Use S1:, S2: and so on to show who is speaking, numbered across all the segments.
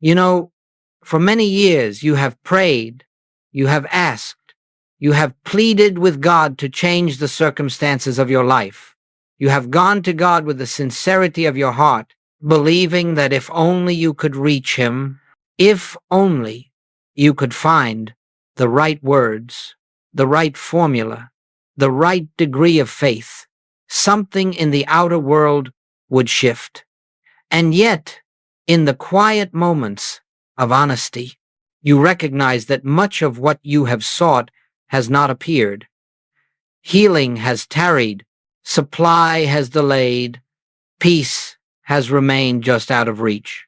S1: You know, for many years you have prayed, you have asked, you have pleaded with God to change the circumstances of your life. You have gone to God with the sincerity of your heart, believing that if only you could reach Him, if only you could find the right words, the right formula, the right degree of faith, something in the outer world would shift. And yet, in the quiet moments of honesty, you recognize that much of what you have sought has not appeared. Healing has tarried, supply has delayed, peace has remained just out of reach.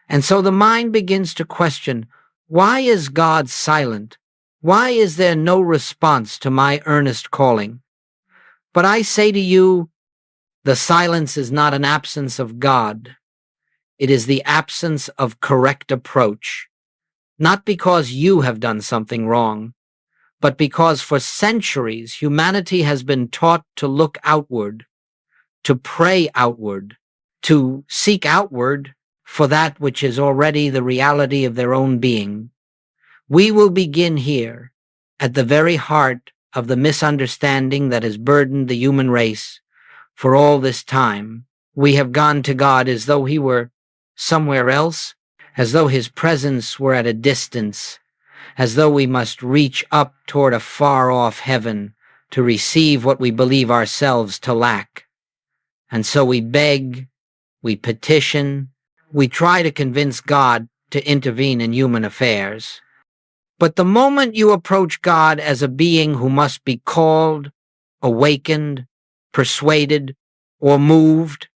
S1: And so the mind begins to question, why is God silent? Why is there no response to my earnest calling? But I say to you, the silence is not an absence of God. It is the absence of correct approach. Not because you have done something wrong, but because for centuries humanity has been taught to look outward, to pray outward, to seek outward for that which is already the reality of their own being. We will begin here, at the very heart of the misunderstanding that has burdened the human race. For all this time, we have gone to God as though He were somewhere else, as though His presence were at a distance, as though we must reach up toward a far-off heaven to receive what we believe ourselves to lack. And so we beg, we petition, we try to convince God to intervene in human affairs. But the moment you approach God as a being who must be called, awakened, persuaded, or moved,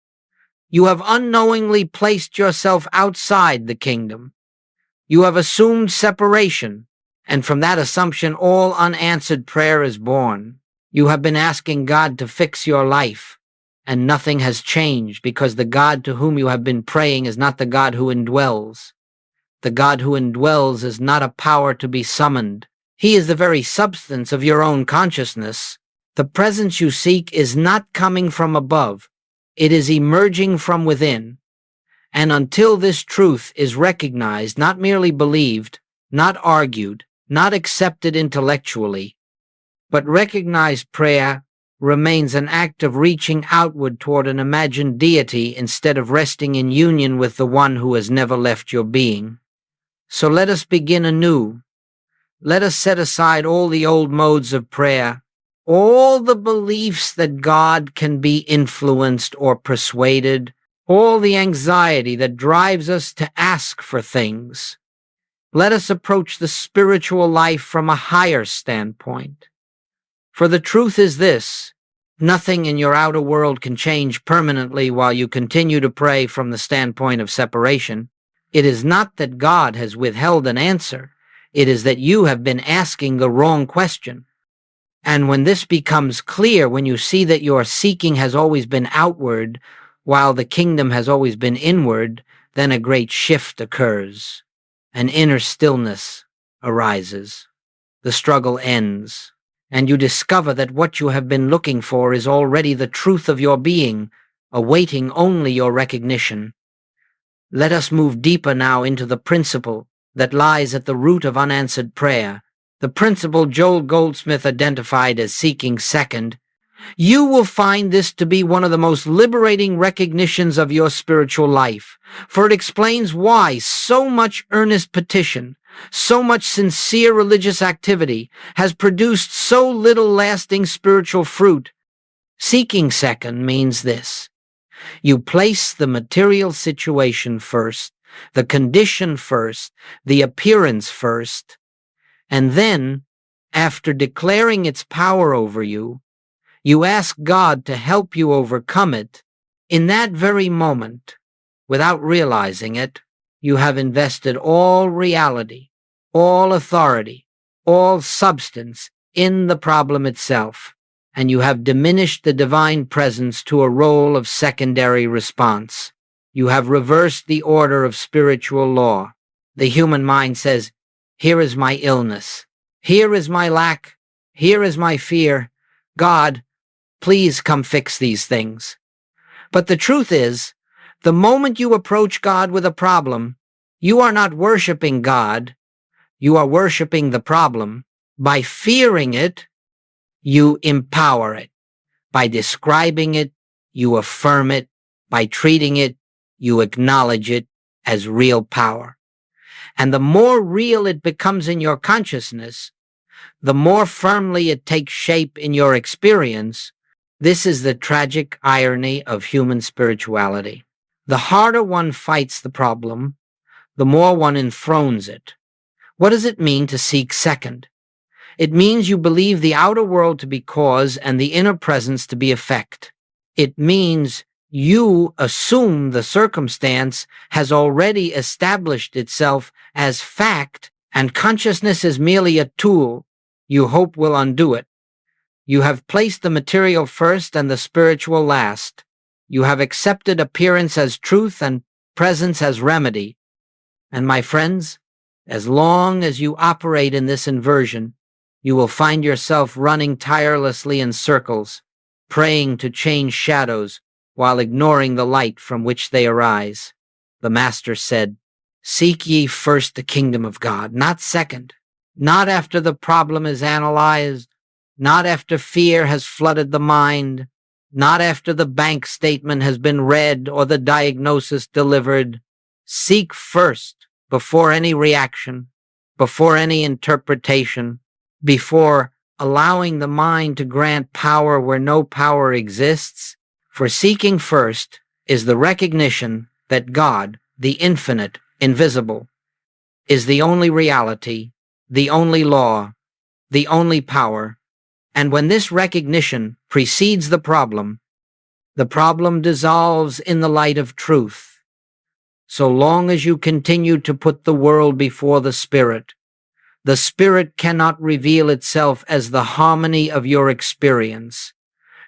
S1: you have unknowingly placed yourself outside the kingdom. You have assumed separation, and from that assumption all unanswered prayer is born. You have been asking God to fix your life, and nothing has changed because the God to whom you have been praying is not the God who indwells. The God who indwells is not a power to be summoned. He is the very substance of your own consciousness. The presence you seek is not coming from above. It is emerging from within. And until this truth is recognized, not merely believed, not argued, not accepted intellectually, but recognized, prayer remains an act of reaching outward toward an imagined deity instead of resting in union with the one who has never left your being. So let us begin anew. Let us set aside all the old modes of prayer, all the beliefs that God can be influenced or persuaded, all the anxiety that drives us to ask for things. Let us approach the spiritual life from a higher standpoint. For the truth is this: nothing in your outer world can change permanently while you continue to pray from the standpoint of separation. It is not that God has withheld an answer. It is that you have been asking the wrong question. And when this becomes clear, when you see that your seeking has always been outward, while the kingdom has always been inward, then a great shift occurs. An inner stillness arises. The struggle ends, and you discover that what you have been looking for is already the truth of your being, awaiting only your recognition. Let us move deeper now into the principle that lies at the root of unanswered prayer, the principle Joel Goldsmith identified as seeking second. You will find this to be one of the most liberating recognitions of your spiritual life, for it explains why so much earnest petition, so much sincere religious activity has produced so little lasting spiritual fruit. Seeking second means this: you place the material situation first, the condition first, the appearance first, and then, after declaring its power over you, you ask God to help you overcome it. In that very moment, without realizing it, you have invested all reality, all authority, all substance in the problem itself, and you have diminished the divine presence to a role of secondary response. You have reversed the order of spiritual law. The human mind says, "Here is my illness. Here is my lack. Here is my fear. God, please come fix these things." But the truth is, the moment you approach God with a problem, You are not worshiping God, you are worshiping the problem. By fearing it, you empower it. By describing it, you affirm it. By treating it, you acknowledge it as real power. And the more real it becomes in your consciousness, the more firmly it takes shape in your experience. This is the tragic irony of human spirituality. The harder one fights the problem, the more one enthrones it. What does it mean to seek second? It means you believe the outer world to be cause and the inner presence to be effect. It means you assume the circumstance has already established itself as fact, and consciousness is merely a tool you hope will undo it. You have placed the material first and the spiritual last. You have accepted appearance as truth and presence as remedy. And my friends, as long as you operate in this inversion, you will find yourself running tirelessly in circles, praying to change shadows while ignoring the light from which they arise. The Master said, "Seek ye first the kingdom of God, not second, not after the problem is analyzed, not after fear has flooded the mind, not after the bank statement has been read or the diagnosis delivered. Seek first before any reaction, before any interpretation, before allowing the mind to grant power where no power exists. For seeking first is the recognition that God, the infinite, invisible, is the only reality, the only law, the only power. And when this recognition precedes the problem dissolves in the light of truth. So long as you continue to put the world before the Spirit cannot reveal itself as the harmony of your experience.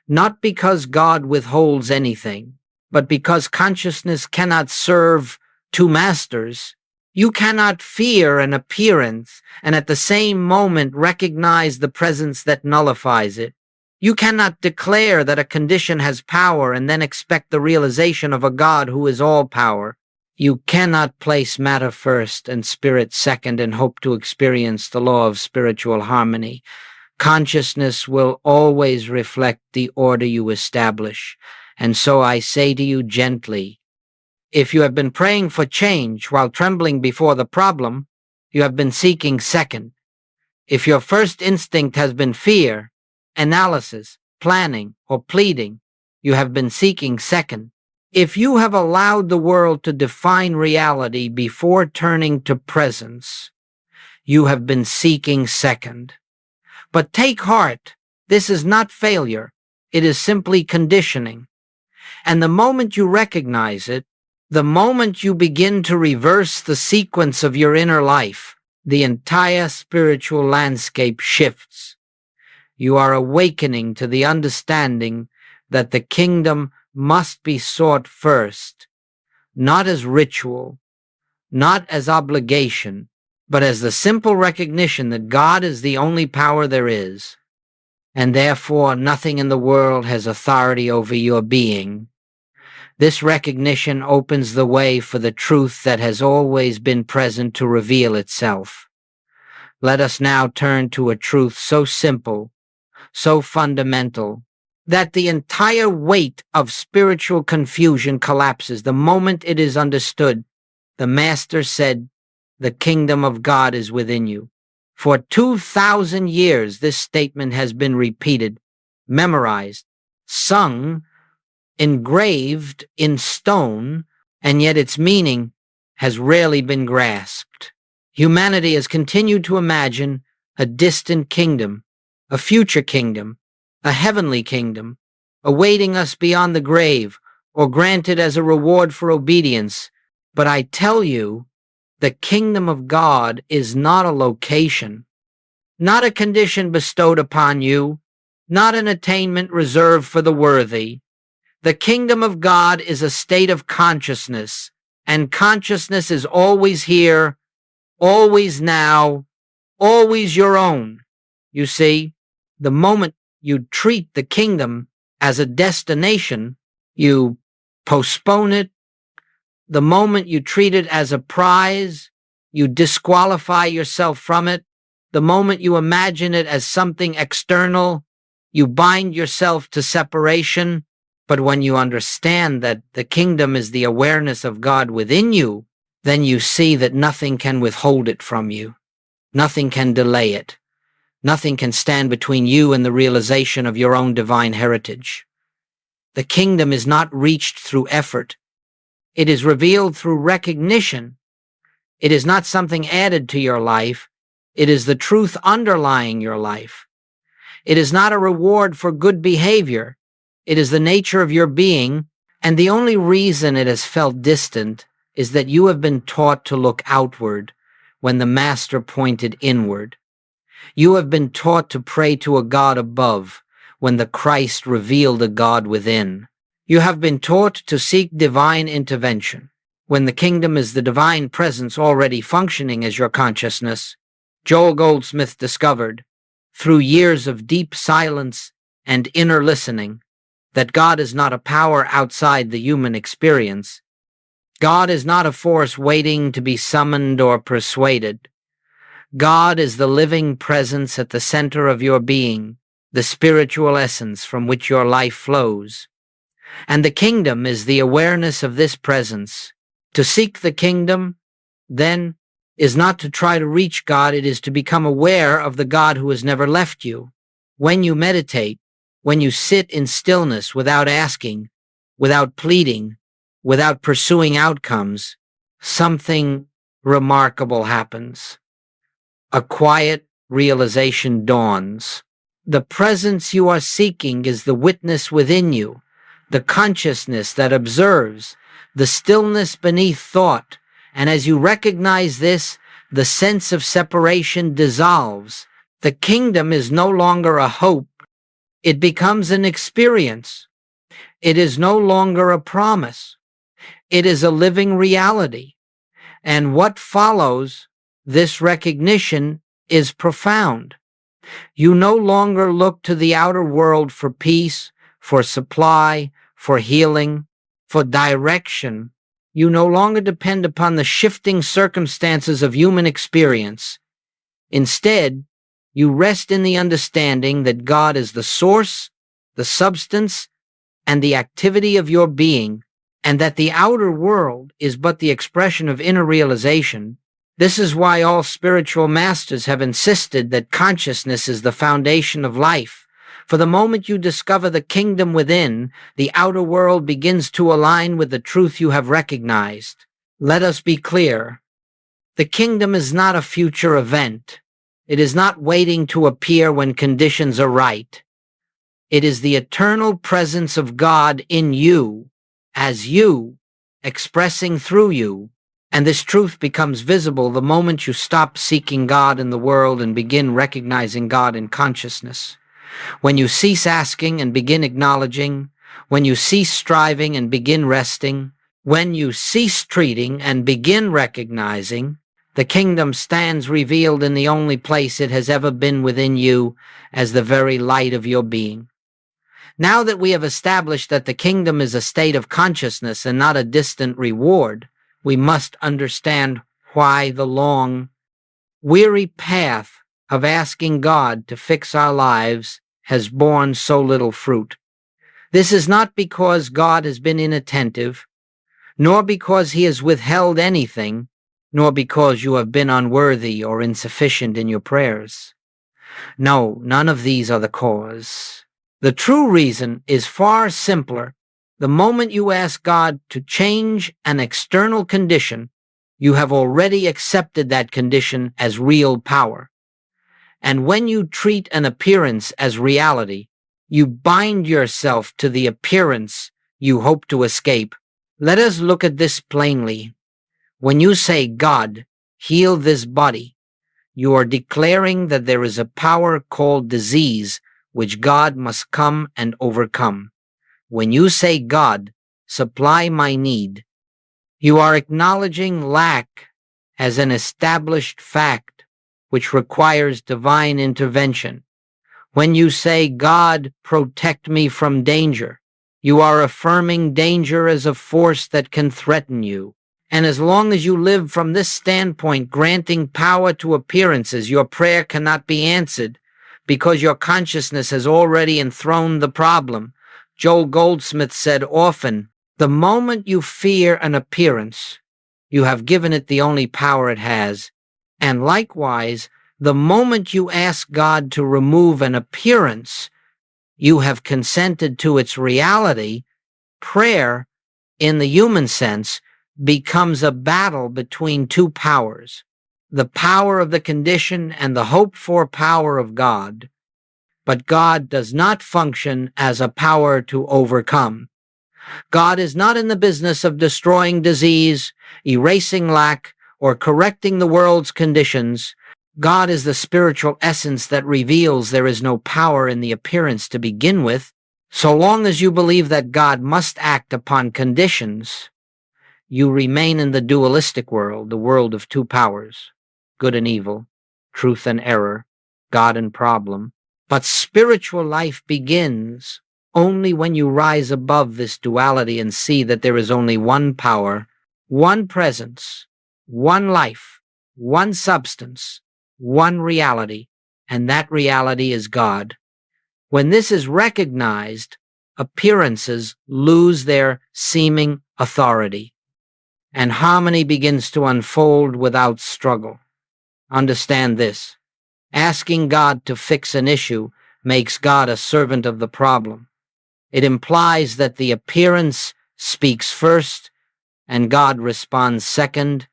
S1: Not because God withholds anything, but because consciousness cannot serve two masters. You cannot fear an appearance and at the same moment recognize the presence that nullifies it. You cannot declare that a condition has power and then expect the realization of a God who is all power. You cannot place matter first and spirit second and hope to experience the law of spiritual harmony. Consciousness will always reflect the order you establish. And so I say to you gently, if you have been praying for change while trembling before the problem, you have been seeking second. If your first instinct has been fear, analysis, planning, or pleading, you have been seeking second. If you have allowed the world to define reality before turning to presence, you have been seeking second. But take heart, this is not failure, it is simply conditioning. And the moment you recognize it, the moment you begin to reverse the sequence of your inner life, the entire spiritual landscape shifts. You are awakening to the understanding that the kingdom must be sought first, not as ritual, not as obligation, but as the simple recognition that God is the only power there is, and therefore nothing in the world has authority over your being. This recognition opens the way for the truth that has always been present to reveal itself. Let us now turn to a truth so simple, so fundamental, that the entire weight of spiritual confusion collapses the moment it is understood. The Master said, "The kingdom of God is within you." For 2,000 years this statement has been repeated, memorized, sung, engraved in stone, and yet its meaning has rarely been grasped. Humanity has continued to imagine a distant kingdom, a future kingdom, a heavenly kingdom, awaiting us beyond the grave, or granted as a reward for obedience. But I tell you, the kingdom of God is not a location, not a condition bestowed upon you, not an attainment reserved for the worthy. The kingdom of God is a state of consciousness, and consciousness is always here, always now, always your own. You see, the moment you treat the kingdom as a destination, you postpone it, The moment you treat it as a prize, you disqualify yourself from it. The moment you imagine it as something external, you bind yourself to separation. But when you understand that the kingdom is the awareness of God within you, then you see that nothing can withhold it from you. Nothing can delay it. Nothing can stand between you and the realization of your own divine heritage. The kingdom is not reached through effort. It is revealed through recognition. It is not something added to your life. It is the truth underlying your life. It is not a reward for good behavior. It is the nature of your being, and the only reason it has felt distant is that you have been taught to look outward when the Master pointed inward. You have been taught to pray to a God above when the Christ revealed a God within. You have been taught to seek divine intervention when the kingdom is the divine presence already functioning as your consciousness. Joel Goldsmith discovered, through years of deep silence and inner listening, that God is not a power outside the human experience. God is not a force waiting to be summoned or persuaded. God is the living presence at the center of your being, the spiritual essence from which your life flows. And the kingdom is the awareness of this presence. To seek the kingdom, then, is not to try to reach God, it is to become aware of the God who has never left you. When you meditate, when you sit in stillness without asking, without pleading, without pursuing outcomes, something remarkable happens. A quiet realization dawns. The presence you are seeking is the witness within you, the consciousness that observes, the stillness beneath thought, and as you recognize this, the sense of separation dissolves. The kingdom is no longer a hope. It becomes an experience. It is no longer a promise. It is a living reality. And what follows this recognition is profound. You no longer look to the outer world for peace, for supply, for healing, for direction. You no longer depend upon the shifting circumstances of human experience. Instead, you rest in the understanding that God is the source, the substance, and the activity of your being, and that the outer world is but the expression of inner realization. This is why all spiritual masters have insisted that consciousness is the foundation of life. For the moment you discover the kingdom within, the outer world begins to align with the truth you have recognized. Let us be clear. The kingdom is not a future event. It is not waiting to appear when conditions are right. It is the eternal presence of God in you, as you, expressing through you. And this truth becomes visible the moment you stop seeking God in the world and begin recognizing God in consciousness. When you cease asking and begin acknowledging, when you cease striving and begin resting, when you cease treating and begin recognizing, the kingdom stands revealed in the only place it has ever been within you, as the very light of your being. Now that we have established that the kingdom is a state of consciousness and not a distant reward, we must understand why the long, weary path of asking God to fix our lives has borne so little fruit. This is not because God has been inattentive, nor because he has withheld anything, nor because you have been unworthy or insufficient in your prayers. No, none of these are the cause. The true reason is far simpler. The moment you ask God to change an external condition, you have already accepted that condition as real power. And when you treat an appearance as reality, you bind yourself to the appearance you hope to escape. Let us look at this plainly. When you say, God, heal this body, you are declaring that there is a power called disease which God must come and overcome. When you say, God, supply my need, you are acknowledging lack as an established fact which requires divine intervention. When you say, God, protect me from danger, You are affirming danger as a force that can threaten you. And as long as you live from this standpoint, granting power to appearances, your prayer cannot be answered because your consciousness has already enthroned the problem. Joel Goldsmith said often, "The moment you fear an appearance, you have given it the only power it has. And likewise, the moment you ask God to remove an appearance, you have consented to its reality." Prayer, in the human sense, becomes a battle between two powers, the power of the condition and the hoped-for power of God. But God does not function as a power to overcome. God is not in the business of destroying disease, erasing lack, or correcting the world's conditions. God is the spiritual essence that reveals there is no power in the appearance to begin with. So long as you believe that God must act upon conditions, you remain in the dualistic world, the world of two powers, good and evil, truth and error, God and problem. But spiritual life begins only when you rise above this duality and see that there is only one power, one presence, one life, one substance, one reality, and that reality is God. When this is recognized, appearances lose their seeming authority, and harmony begins to unfold without struggle. Understand this. Asking God to fix an issue makes God a servant of the problem. It implies that the appearance speaks first and God responds second.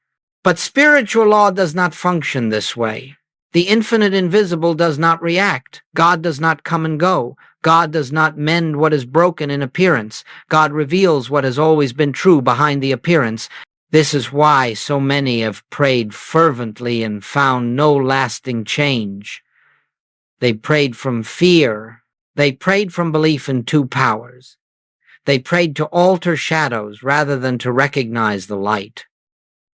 S1: But spiritual law does not function this way. The infinite invisible does not react. God does not come and go. God does not mend what is broken in appearance. God reveals what has always been true behind the appearance. This is why so many have prayed fervently and found no lasting change. They prayed from fear. They prayed from belief in two powers. They prayed to alter shadows rather than to recognize the light.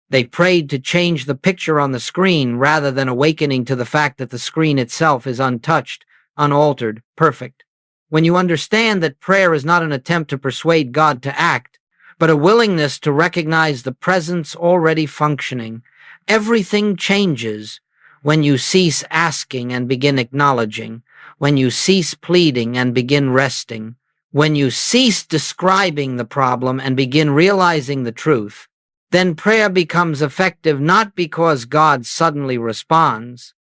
S1: They prayed to change the picture on the screen rather than awakening to the fact that the screen itself is untouched, unaltered, perfect. When you understand that prayer is not an attempt to persuade God to act, but a willingness to recognize the presence already functioning, everything changes when you cease asking and begin acknowledging, when you cease pleading and begin resting, when you cease describing the problem and begin realizing the truth. Then prayer becomes effective not because God suddenly responds,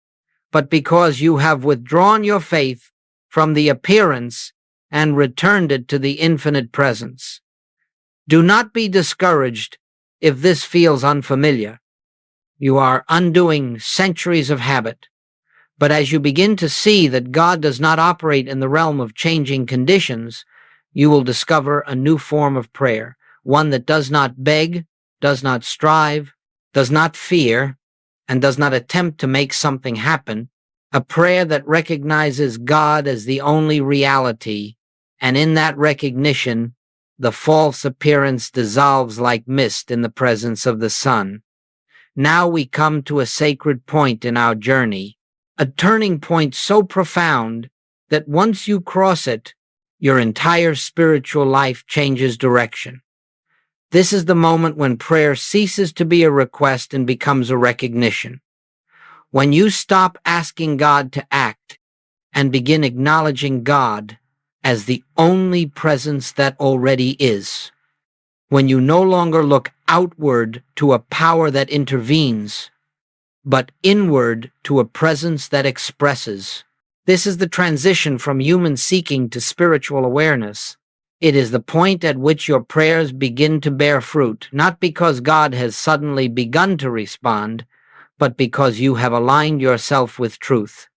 S1: but because you have withdrawn your faith from the appearance and returned it to the infinite presence. Do not be discouraged if this feels unfamiliar. You are undoing centuries of habit. But as you begin to see that God does not operate in the realm of changing conditions, you will discover a new form of prayer, one that does not beg, does not strive, does not fear, and does not attempt to make something happen, a prayer that recognizes God as the only reality, and in that recognition, the false appearance dissolves like mist in the presence of the sun. Now we come to a sacred point in our journey, a turning point so profound that once you cross it, your entire spiritual life changes direction. This is the moment when prayer ceases to be a request and becomes a recognition. When you stop asking God to act and begin acknowledging God as the only presence that already is. When you no longer look outward to a power that intervenes, but inward to a presence that expresses. This is the transition from human seeking to spiritual awareness. It is the point at which your prayers begin to bear fruit, not because God has suddenly begun to respond, but because you have aligned yourself with truth.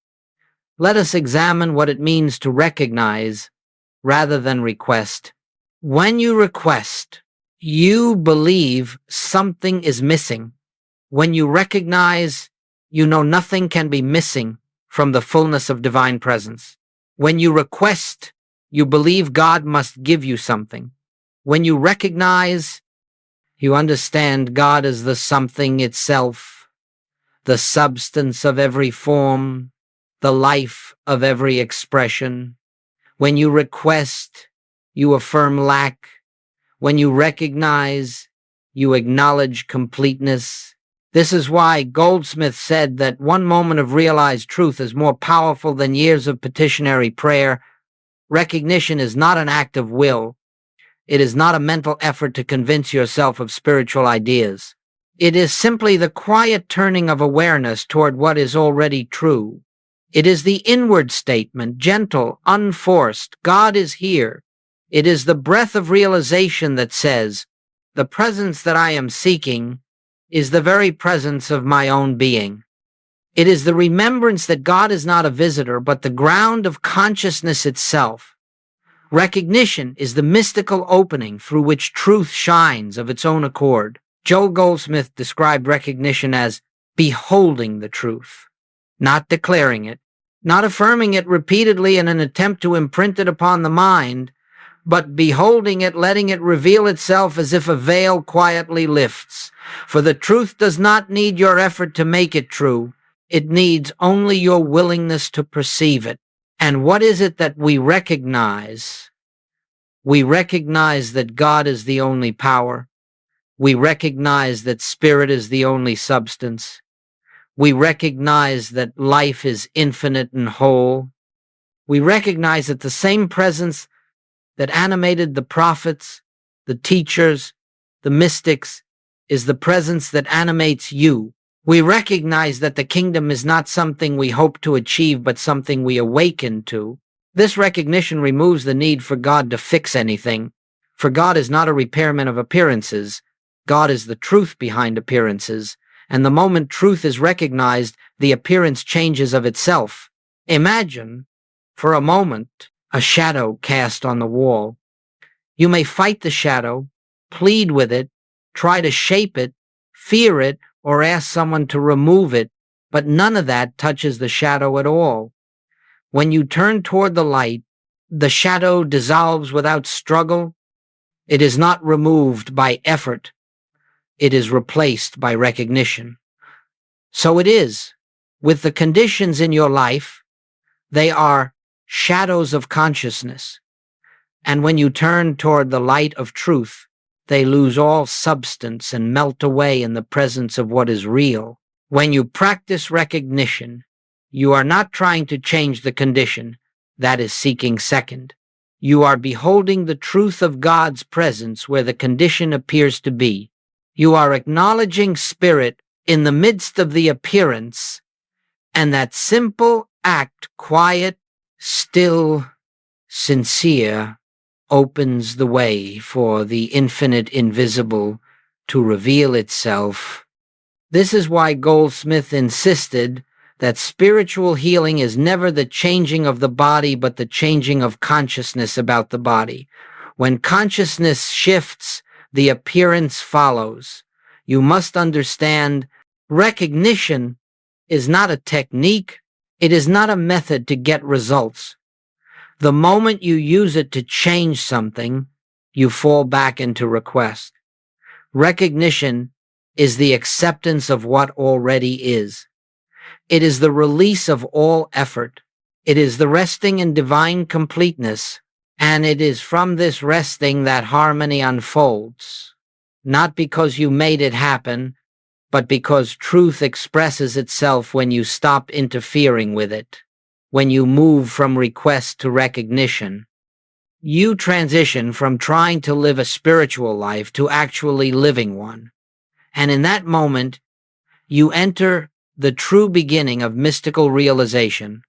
S1: Let us examine what it means to recognize rather than request. When you request, you believe something is missing. When you recognize, you know nothing can be missing from the fullness of divine presence. When you request, you believe God must give you something. When you recognize, you understand God is the something itself, the substance of every form, the life of every expression. When you request, you affirm lack. When you recognize, you acknowledge completeness. This is why Goldsmith said that one moment of realized truth is more powerful than years of petitionary prayer. Recognition is not an act of will. It is not a mental effort to convince yourself of spiritual ideas. It is simply the quiet turning of awareness toward what is already true. It is the inward statement, gentle, unforced, God is here. It is the breath of realization that says, the presence that I am seeking is the very presence of my own being. It is the remembrance that God is not a visitor, but the ground of consciousness itself. Recognition is the mystical opening through which truth shines of its own accord. Joel Goldsmith described recognition as beholding the truth, not declaring it, not affirming it repeatedly in an attempt to imprint it upon the mind, but beholding it, letting it reveal itself as if a veil quietly lifts. For the truth does not need your effort to make it true. It needs only your willingness to perceive it. And what is it that we recognize? We recognize that God is the only power. We recognize that spirit is the only substance. We recognize that life is infinite and whole. We recognize that the same presence that animated the prophets, the teachers, the mystics, is the presence that animates you. We recognize that the kingdom is not something we hope to achieve, but something we awaken to. This recognition removes the need for God to fix anything, for God is not a repairman of appearances. God is the truth behind appearances, and the moment truth is recognized, the appearance changes of itself. Imagine, for a moment, a shadow cast on the wall. You may fight the shadow, plead with it, try to shape it, fear it, or ask someone to remove it, but none of that touches the shadow at all. When you turn toward the light, the shadow dissolves without struggle. It is not removed by effort. It is replaced by recognition. So it is with the conditions in your life. They are shadows of consciousness. And when you turn toward the light of truth, they lose all substance and melt away in the presence of what is real. When you practice recognition, you are not trying to change the condition. That is seeking second. You are beholding the truth of God's presence where the condition appears to be. You are acknowledging spirit in the midst of the appearance, and that simple act, quiet, still, sincere, opens the way for the infinite invisible to reveal itself. This is why Goldsmith insisted that spiritual healing is never the changing of the body, but the changing of consciousness about the body. When consciousness shifts, the appearance follows. You must understand, recognition is not a technique. It is not a method to get results. The moment you use it to change something, you fall back into request. Recognition is the acceptance of what already is. It is the release of all effort. It is the resting in divine completeness, and it is from this resting that harmony unfolds, not because you made it happen, but because truth expresses itself when you stop interfering with it. When you move from request to recognition, you transition from trying to live a spiritual life to actually living one. And in that moment, you enter the true beginning of mystical realization.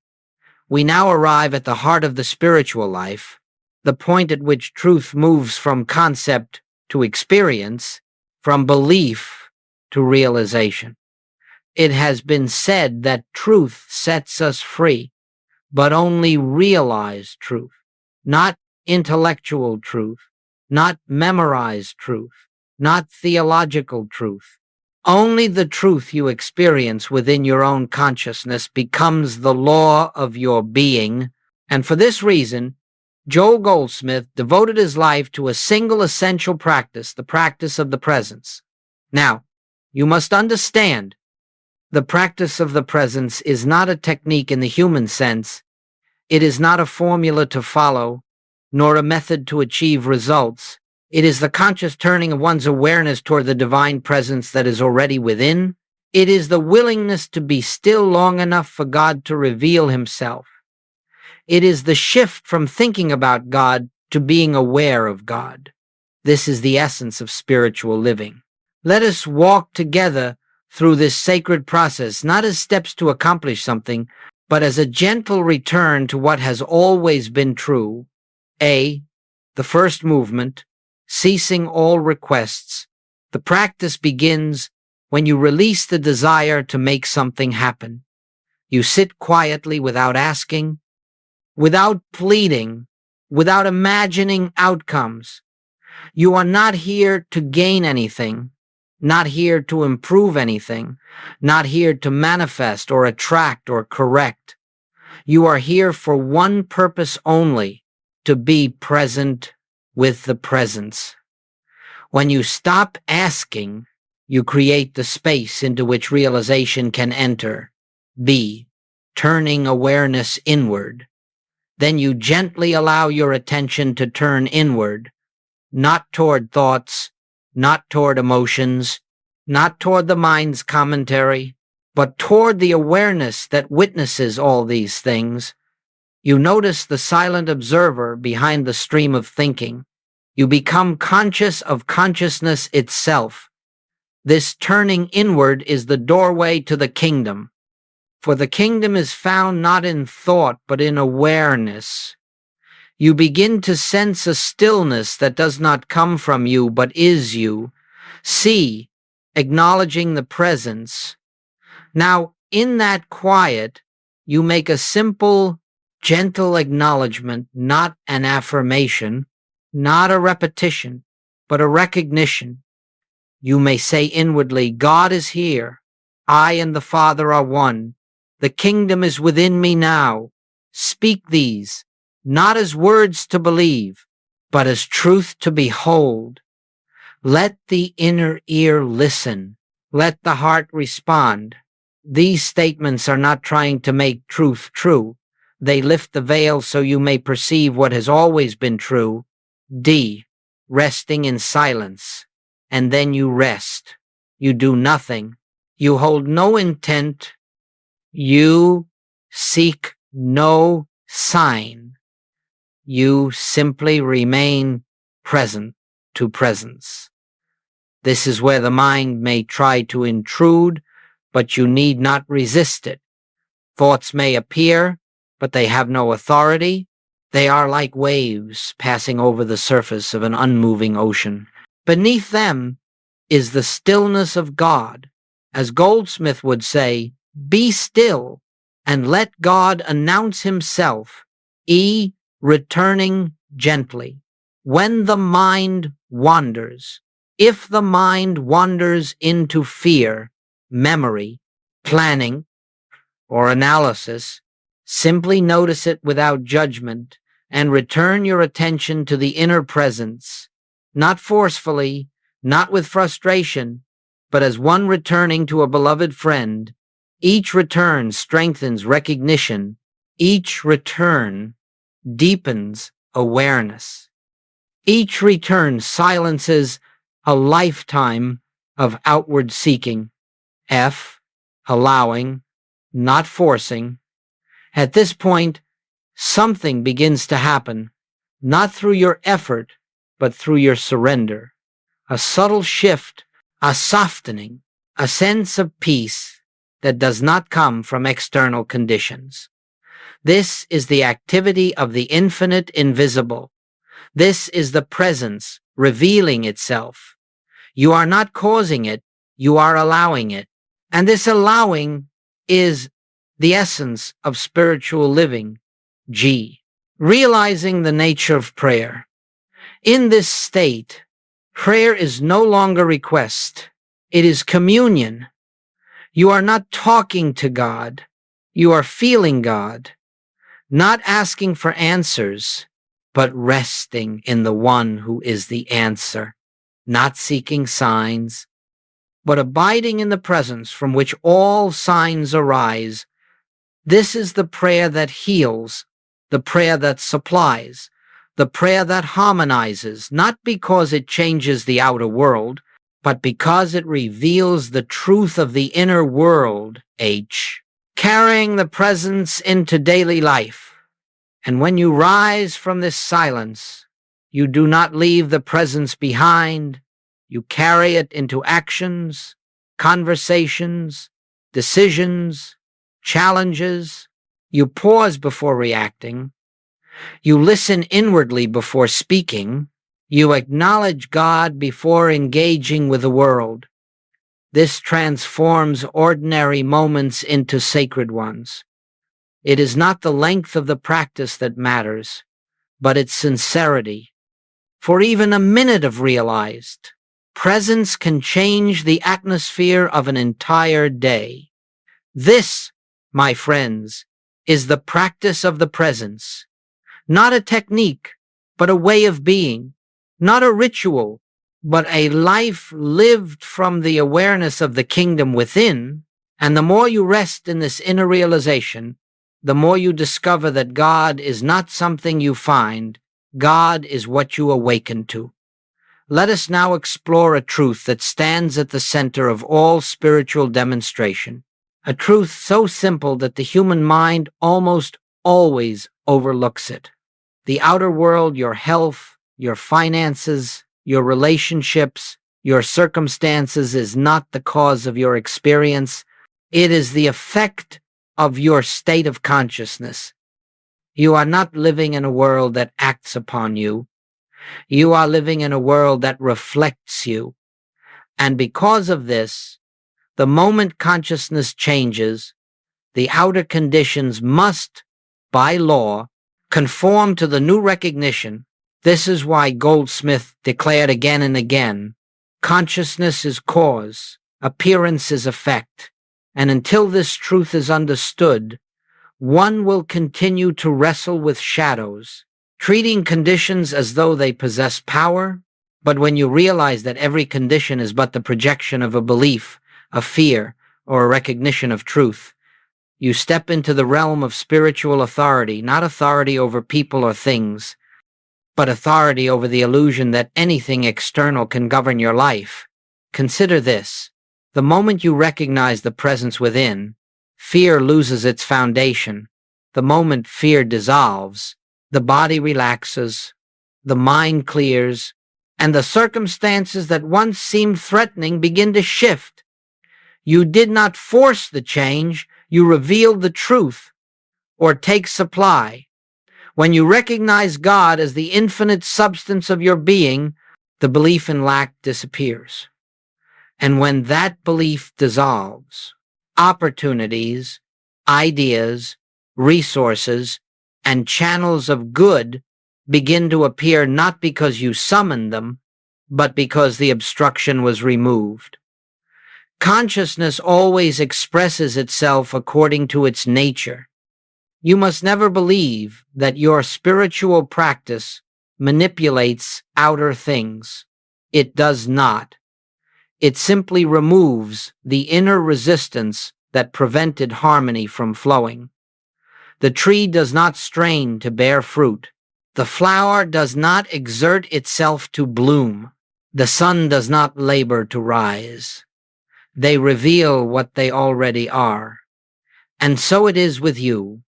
S1: We now arrive at the heart of the spiritual life, the point at which truth moves from concept to experience, from belief to realization. It has been said that truth sets us free, but only realized truth, not intellectual truth, not memorized truth, not theological truth. Only the truth you experience within your own consciousness becomes the law of your being, and for this reason, Joel Goldsmith devoted his life to a single essential practice, the practice of the presence. Now, you must understand, the practice of the presence is not a technique in the human sense. It is not a formula to follow. nor a method to achieve results. It is the conscious turning of one's awareness toward the divine presence that is already within. It is the willingness to be still long enough for God to reveal himself. It is the shift from thinking about God to being aware of God. This is the essence of spiritual living. Let us walk together through this sacred process, not as steps to accomplish something, but as a gentle return to what has always been true. A. The first movement, ceasing all requests. The practice begins when you release the desire to make something happen. You sit quietly without asking, without pleading, without imagining outcomes. You are not here to gain anything, not here to improve anything, not here to manifest or attract or correct. You are here for one purpose only, to be present with the presence. When you stop asking, you create the space into which realization can enter. B. Turning awareness inward. Then you gently allow your attention to turn inward, not toward thoughts, not toward emotions, not toward the mind's commentary, but toward the awareness that witnesses all these things. You notice the silent observer behind the stream of thinking. You become conscious of consciousness itself. This turning inward is the doorway to the kingdom. For the kingdom is found not in thought, but in awareness. You begin to sense a stillness that does not come from you, but is you. C. Acknowledging the presence. Now, in that quiet, you make a simple, gentle acknowledgement, not an affirmation, not a repetition, but a recognition. You may say inwardly, God is here. I and the Father are one. The kingdom is within me now. Speak these, not as words to believe, but as truth to behold. Let the inner ear listen. Let the heart respond. These statements are not trying to make truth true. They lift the veil so you may perceive what has always been true. D. Resting in silence. And then you rest. You do nothing. You hold no intent. You seek no sign. You simply remain present to presence. This is where the mind may try to intrude, but you need not resist it. Thoughts may appear, but they have no authority. They are like waves passing over the surface of an unmoving ocean. Beneath them is the stillness of God. As Goldsmith would say, be still and let God announce himself. E. Returning gently. When the mind wanders, if the mind wanders into fear, memory, planning, or analysis, simply notice it without judgment and return your attention to the inner presence, not forcefully, not with frustration, but as one returning to a beloved friend. Each return strengthens recognition. Each return deepens awareness. Each return silences a lifetime of outward seeking. F. Allowing, not forcing. At this point, something begins to happen, not through your effort, but through your surrender. A subtle shift, a softening, a sense of peace that does not come from external conditions. This is the activity of the infinite invisible. This is the presence revealing itself. You are not causing it, you are allowing it. And this allowing is the essence of spiritual living. G. Realizing the nature of prayer. In this state, prayer is no longer request. It is communion. You are not talking to God. You are feeling God. Not asking for answers, but resting in the one who is the answer. Not seeking signs, but abiding in the presence from which all signs arise. This is the prayer that heals, the prayer that supplies, the prayer that harmonizes, not because it changes the outer world, but because it reveals the truth of the inner world, carrying the presence into daily life. And when you rise from this silence, you do not leave the presence behind. You carry it into actions, conversations, decisions, challenges. You pause before reacting. You listen inwardly before speaking. You acknowledge God before engaging with the world. This transforms ordinary moments into sacred ones. It is not the length of the practice that matters, but its sincerity. For even a minute of realized presence can change the atmosphere of an entire day. This, my friends, is the practice of the presence. Not a technique, but a way of being. Not a ritual, but a life lived from the awareness of the kingdom within. And the more you rest in this inner realization, the more you discover that God is not something you find. God is what you awaken to. Let us now explore a truth that stands at the center of all spiritual demonstration. A truth so simple that the human mind almost always overlooks it. The outer world, your health, your finances, your relationships, your circumstances is not the cause of your experience. It is the effect of your state of consciousness. You are not living in a world that acts upon you. You are living in a world that reflects you. And because of this, the moment consciousness changes, the outer conditions must, by law, conform to the new recognition. This is why Goldsmith declared again and again, consciousness is cause, appearance is effect, and until this truth is understood, one will continue to wrestle with shadows, treating conditions as though they possess power. But when you realize that every condition is but the projection of a belief, a fear, or a recognition of truth, you step into the realm of spiritual authority, not authority over people or things, but authority over the illusion that anything external can govern your life. Consider this. The moment you recognize the presence within, fear loses its foundation. The moment fear dissolves, the body relaxes, the mind clears, and the circumstances that once seemed threatening begin to shift. You did not force the change, you revealed the truth, or take supply. When you recognize God as the infinite substance of your being, the belief in lack disappears. And when that belief dissolves, opportunities, ideas, resources, and channels of good begin to appear not because you summoned them, but because the obstruction was removed. Consciousness always expresses itself according to its nature. You must never believe that your spiritual practice manipulates outer things. It does not. It simply removes the inner resistance that prevented harmony from flowing. The tree does not strain to bear fruit. The flower does not exert itself to bloom. The sun does not labor to rise. They reveal what they already are. And so it is with you.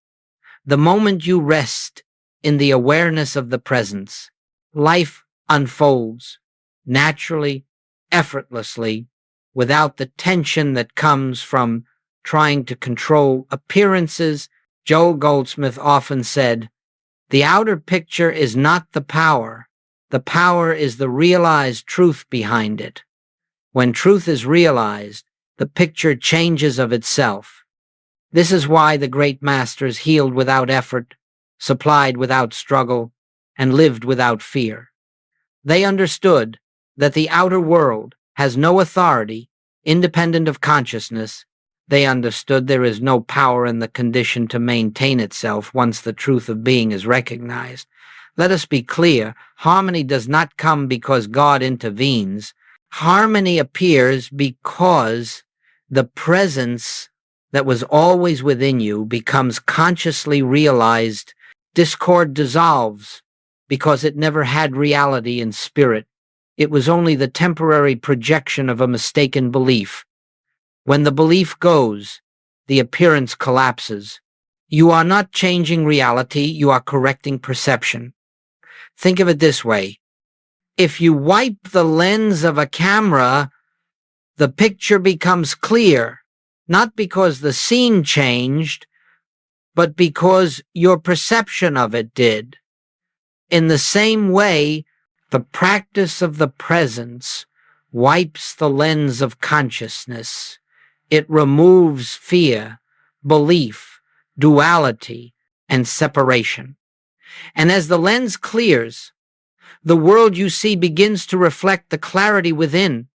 S1: The moment you rest in the awareness of the presence, life unfolds naturally, effortlessly, without the tension that comes from trying to control appearances. Joe Goldsmith often said, "The outer picture is not the power is the realized truth behind it." When truth is realized, the picture changes of itself. This is why the great masters healed without effort, supplied without struggle, and lived without fear. They understood that the outer world has no authority independent of consciousness. They understood there is no power in the condition to maintain itself once the truth of being is recognized. Let us be clear, harmony does not come because God intervenes. Harmony appears because the presence that was always within you becomes consciously realized. Discord dissolves because it never had reality in spirit. It was only the temporary projection of a mistaken belief. When the belief goes, the appearance collapses. You are not changing reality, you are correcting perception. Think of it this way. If you wipe the lens of a camera, the picture becomes clear, not because the scene changed, but because your perception of it did. In the same way, the practice of the presence wipes the lens of consciousness. It removes fear, belief, duality, and separation. And as the lens clears, the world you see begins to reflect the clarity within.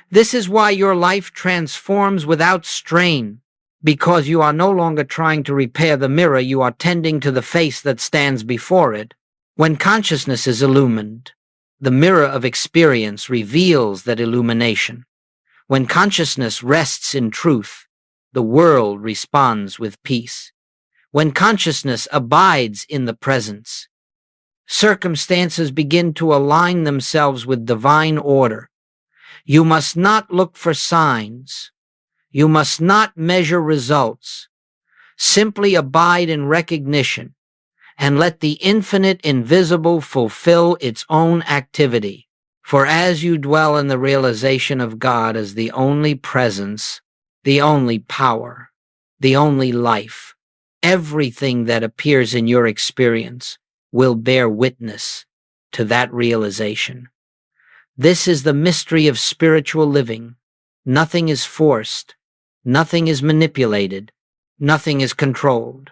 S1: This is why your life transforms without strain, because you are no longer trying to repair the mirror, you are tending to the face that stands before it. When consciousness is illumined, the mirror of experience reveals that illumination. When consciousness rests in truth, the world responds with peace. When consciousness abides in the presence, circumstances begin to align themselves with divine order. You must not look for signs. You must not measure results. Simply abide in recognition and let the infinite invisible fulfill its own activity. For as you dwell in the realization of God as the only presence, the only power, the only life, everything that appears in your experience will bear witness to that realization. This is the mystery of spiritual living. Nothing is forced. Nothing is manipulated. Nothing is controlled.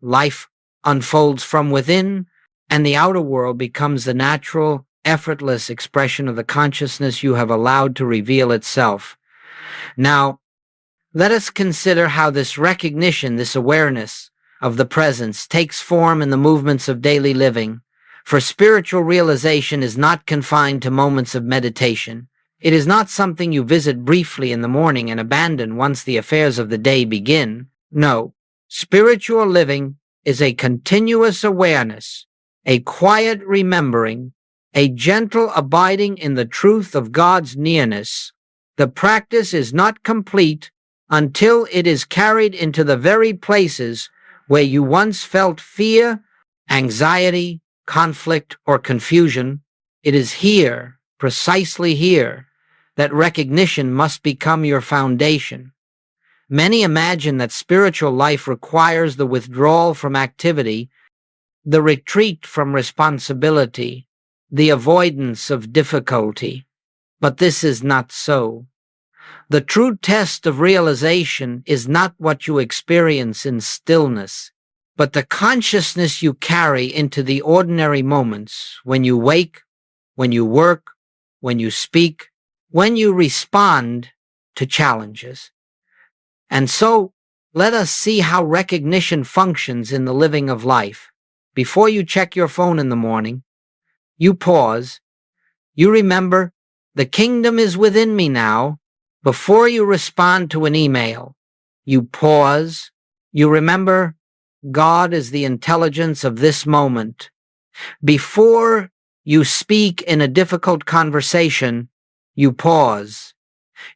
S1: Life unfolds from within, and the outer world becomes the natural, effortless expression of the consciousness you have allowed to reveal itself. Now, let us consider how this recognition, this awareness of the presence, takes form in the movements of daily living. For spiritual realization is not confined to moments of meditation. It is not something you visit briefly in the morning and abandon once the affairs of the day begin. No, spiritual living is a continuous awareness, a quiet remembering, a gentle abiding in the truth of God's nearness. The practice is not complete until it is carried into the very places where you once felt fear, anxiety, conflict, or confusion. It is here, precisely here, that recognition must become your foundation. Many imagine that spiritual life requires the withdrawal from activity, the retreat from responsibility, the avoidance of difficulty. But this is not so. The true test of realization is not what you experience in stillness, but the consciousness you carry into the ordinary moments when you wake, when you work, when you speak, when you respond to challenges. And so, let us see how recognition functions in the living of life. Before you check your phone in the morning, you pause. You remember, the kingdom is within me now. Before you respond to an email, you pause. You remember, God is the intelligence of this moment. Before you speak in a difficult conversation, you pause.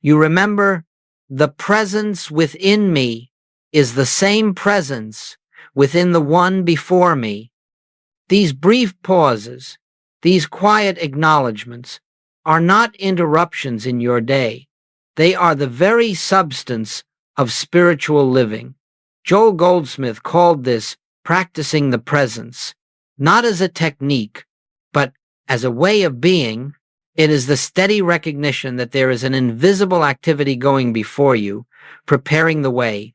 S1: You remember, the presence within me is the same presence within the one before me. These brief pauses, these quiet acknowledgments, are not interruptions in your day. They are the very substance of spiritual living. Joel Goldsmith called this practicing the presence, not as a technique, but as a way of being. It is the steady recognition that there is an invisible activity going before you, preparing the way,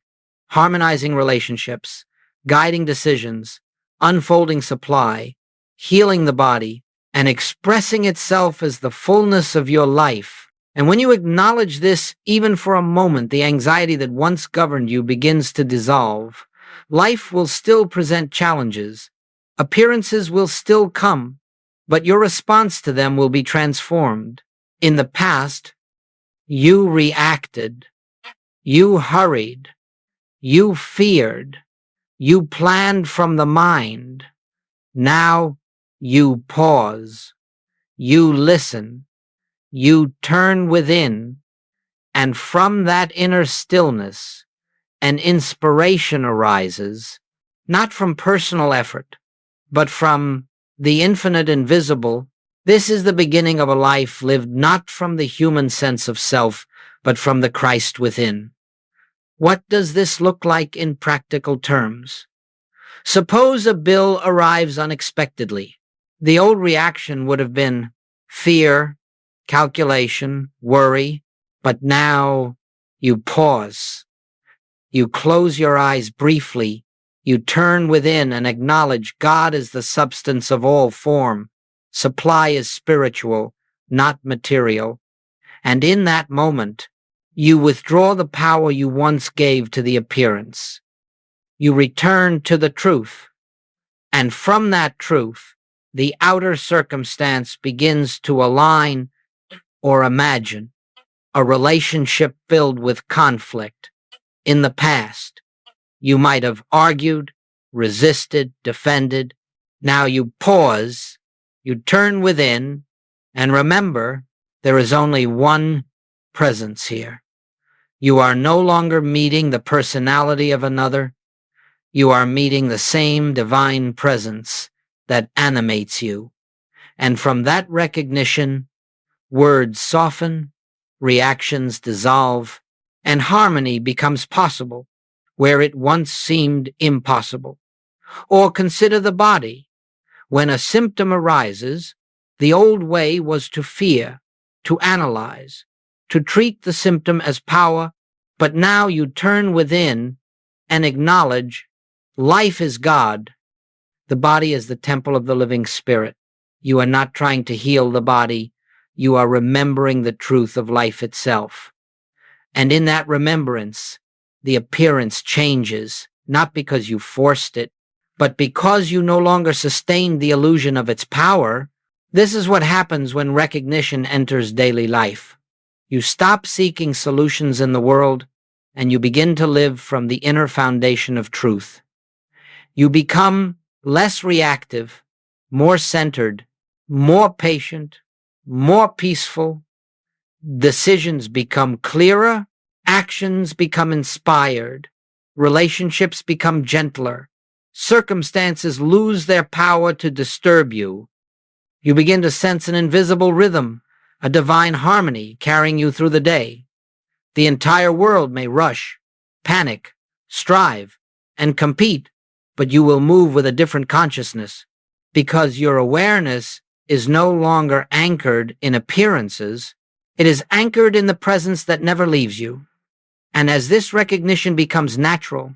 S1: harmonizing relationships, guiding decisions, unfolding supply, healing the body, and expressing itself as the fullness of your life. And when you acknowledge this, even for a moment, the anxiety that once governed you begins to dissolve. Life will still present challenges. Appearances will still come, but your response to them will be transformed. In the past, you reacted, you hurried, you feared, you planned from the mind. Now, you pause, you listen, you turn within, and from that inner stillness, an inspiration arises, not from personal effort, but from the infinite invisible. This is the beginning of a life lived not from the human sense of self, but from the Christ within. What does this look like in practical terms? Suppose a bill arrives unexpectedly. The old reaction would have been fear, calculation, worry, but now you pause. You close your eyes briefly. You turn within and acknowledge God is the substance of all form. Supply is spiritual, not material. And in that moment, you withdraw the power you once gave to the appearance. You return to the truth. And from that truth, the outer circumstance begins to align or imagine a relationship filled with conflict. In the past, you might have argued, resisted, defended. Now you pause, you turn within, and remember there is only one presence here. You are no longer meeting the personality of another. You are meeting the same divine presence that animates you. And from that recognition, words soften, reactions dissolve, and harmony becomes possible where it once seemed impossible. Or consider the body. When a symptom arises, the old way was to fear, to analyze, to treat the symptom as power, but now you turn within and acknowledge life is God. The body is the temple of the living spirit. You are not trying to heal the body. You are remembering the truth of life itself. And in that remembrance, the appearance changes, not because you forced it, but because you no longer sustained the illusion of its power. This is what happens when recognition enters daily life. You stop seeking solutions in the world, and you begin to live from the inner foundation of truth. You become less reactive, more centered, more patient, more peaceful. Decisions become clearer, actions become inspired, relationships become gentler, circumstances lose their power to disturb you. You begin to sense an invisible rhythm, a divine harmony carrying you through the day. The entire world may rush, panic, strive, and compete, but you will move with a different consciousness because your awareness is no longer anchored in appearances. It is anchored in the presence that never leaves you. And as this recognition becomes natural,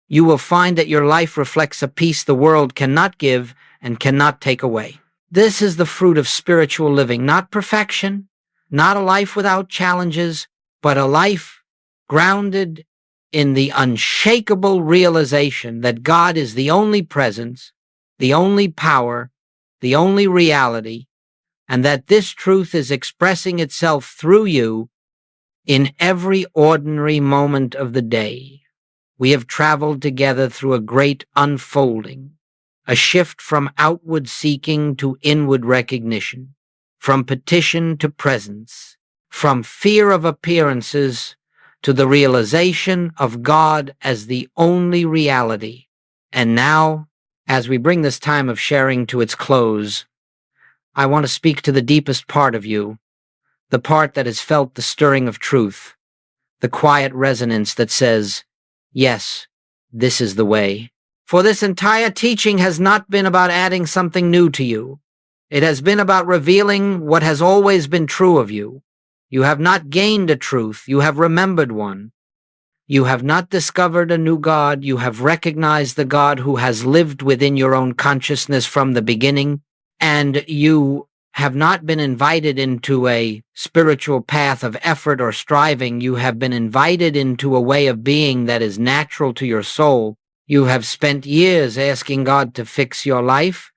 S1: you will find that your life reflects a peace the world cannot give and cannot take away. This is the fruit of spiritual living, not perfection, not a life without challenges, but a life grounded in the unshakable realization that God is the only presence, the only power, the only reality, and that this truth is expressing itself through you in every ordinary moment of the day. We have traveled together through a great unfolding, a shift from outward seeking to inward recognition, from petition to presence, from fear of appearances to the realization of God as the only reality. And now, as we bring this time of sharing to its close, I want to speak to the deepest part of you, the part that has felt the stirring of truth, the quiet resonance that says, yes, this is the way. For this entire teaching has not been about adding something new to you. It has been about revealing what has always been true of you. You have not gained a truth, you have remembered one. You have not discovered a new God, you have recognized the God who has lived within your own consciousness from the beginning, and you have not been invited into a spiritual path of effort or striving. You have been invited into a way of being that is natural to your soul. You have spent years asking God to fix your life,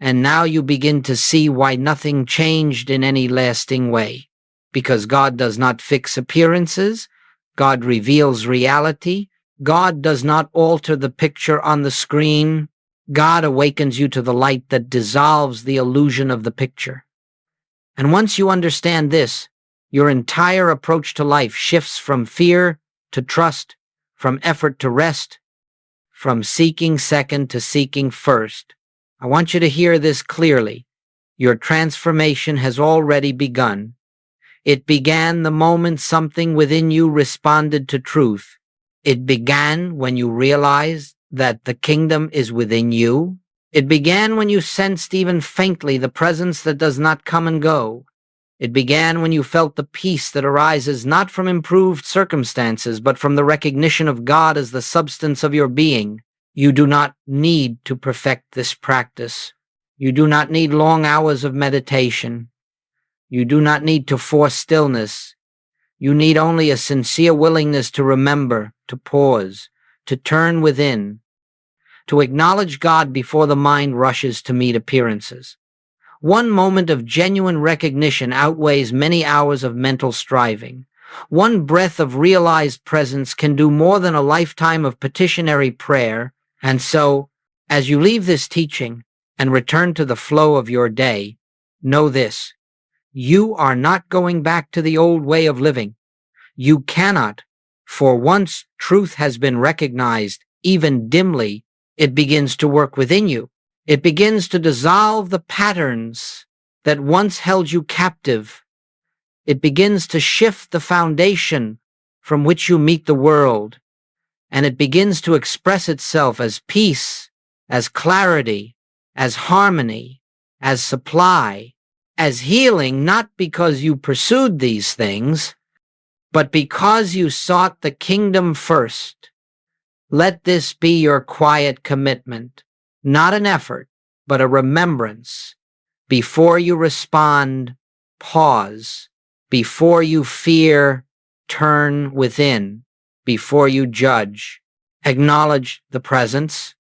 S1: and now you begin to see why nothing changed in any lasting way. Because God does not fix appearances, God reveals reality. God does not alter the picture on the screen. God awakens you to the light that dissolves the illusion of the picture. And once you understand this, your entire approach to life shifts from fear to trust, from effort to rest, from seeking second to seeking first. I want you to hear this clearly. Your transformation has already begun. It began the moment something within you responded to truth. It began when you realized that the kingdom is within you. It began when you sensed even faintly the presence that does not come and go. It began when you felt the peace that arises not from improved circumstances, but from the recognition of God as the substance of your being. You do not need to perfect this practice. You do not need long hours of meditation. You do not need to force stillness. You need only a sincere willingness to remember, to pause, to turn within, to acknowledge God before the mind rushes to meet appearances. One moment of genuine recognition outweighs many hours of mental striving. One breath of realized presence can do more than a lifetime of petitionary prayer. And so, as you leave this teaching and return to the flow of your day, know this: you are not going back to the old way of living. You cannot, for once truth has been recognized, even dimly, it begins to work within you. It begins to dissolve the patterns that once held you captive. It begins to shift the foundation from which you meet the world, and it begins to express itself as peace, as clarity, as harmony, as supply, as healing, not because you pursued these things, but because you sought the kingdom first. Let this be your quiet commitment, not an effort, but a remembrance. Before you respond, pause. Before you fear, turn within. Before you judge, acknowledge the presence.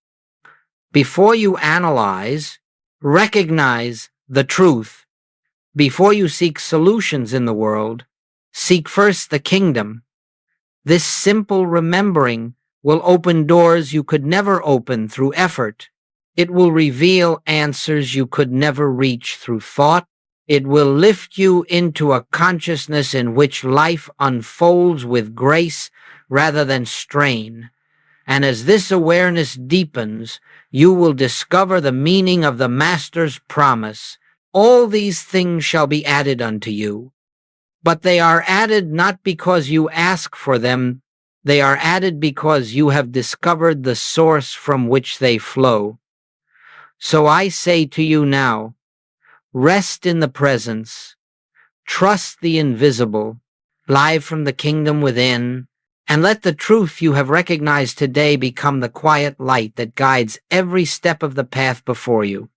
S1: Before you analyze, recognize the truth. Before you seek solutions in the world, seek first the kingdom. This simple remembering will open doors you could never open through effort. It will reveal answers you could never reach through thought. It will lift you into a consciousness in which life unfolds with grace rather than strain. And as this awareness deepens, you will discover the meaning of the Master's promise. All these things shall be added unto you. But they are added not because you ask for them. They are added because you have discovered the source from which they flow. So I say to you now, rest in the presence, trust the invisible, live from the kingdom within, and let the truth you have recognized today become the quiet light that guides every step of the path before you.